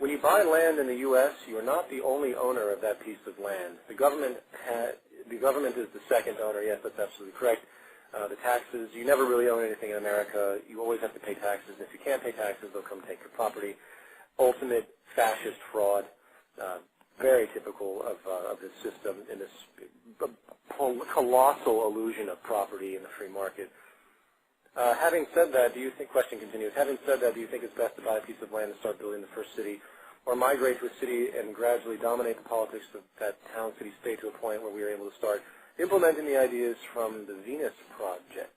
When you buy land in the U.S., you are not the only owner of that piece of land. The government is the second owner. Yes, that's absolutely correct. The taxes, you never really own anything in America. You always have to pay taxes. And if you can't pay taxes, they'll come take your property. Ultimate fascist fraud, very typical of this system in this colossal illusion of property in the free market. Having said that, question continues, having said that, do you think it's best to buy a piece of land and start building the first city, or migrate to a city and gradually dominate the politics of that town, city, state to a point where we are able to start implementing the ideas from the Venus Project?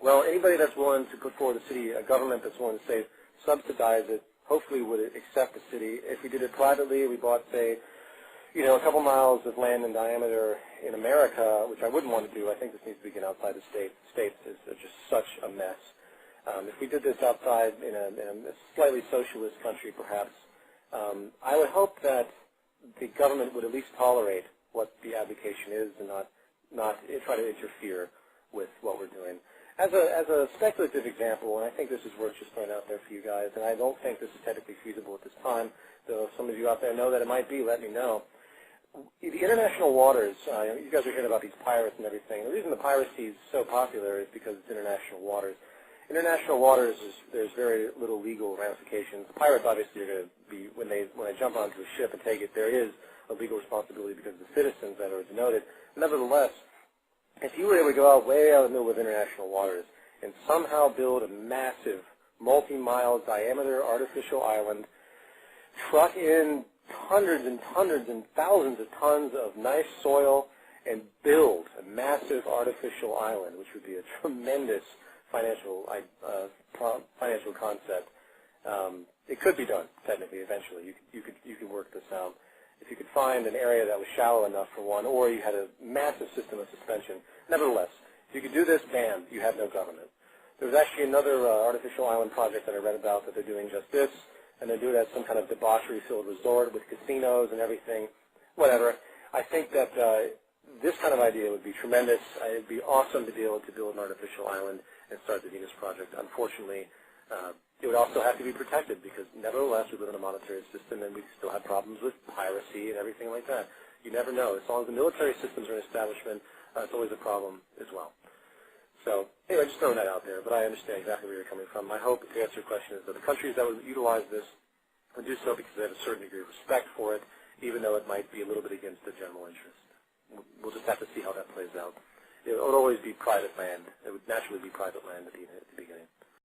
Well, anybody that's willing to put forward a city, a government that's willing to, say, subsidize it, hopefully would accept the city. If we did it privately, we bought, say, a couple miles of land in diameter in America, which I wouldn't want to do. I think this needs to begin outside the state. States is just such a mess. If we did this outside in a slightly socialist country, perhaps, I would hope that the government would at least tolerate what the advocation is and not try to interfere with what we're doing. As a speculative example, and I think this is worth just throwing out there for you guys, and I don't think this is technically feasible at this time, though if some of you out there know that it might be, let me know. The international waters, you guys are hearing about these pirates and everything. The reason the piracy is so popular is because it's international waters. International waters, there's very little legal ramifications. The pirates obviously are going to be, when they jump onto a ship and take it, there is a legal responsibility because of the citizens that are denoted. Nevertheless, if you were able to go out way out in the middle of international waters and somehow build a massive, multi-mile diameter artificial island, truck in hundreds and hundreds and thousands of tons of nice soil, and build a massive artificial island, which would be a tremendous financial concept. It could be done technically. Eventually, you could work this out. If you could find an area that was shallow enough for one, or you had a massive system of suspension. Nevertheless, if you could do this, bam, you have no government. There's actually another artificial island project that I read about that they're doing just this, and they're doing it as some kind of debauchery-filled resort with casinos and everything, whatever. I think that this kind of idea would be tremendous. It would be awesome to be able to build an artificial island and start the Venus Project. Unfortunately, it would also have to be protected because, nevertheless, we live in a monetary system and we still have problems with piracy and everything like that. You never know. As long as the military systems are an establishment, it's always a problem as well. So, anyway, just throwing that out there, but I understand exactly where you're coming from. My hope, to answer your question, is that the countries that would utilize this would do so because they have a certain degree of respect for it, even though it might be a little bit against the general interest. We'll just have to see how that plays out. It would always be private land. It would naturally be private land at the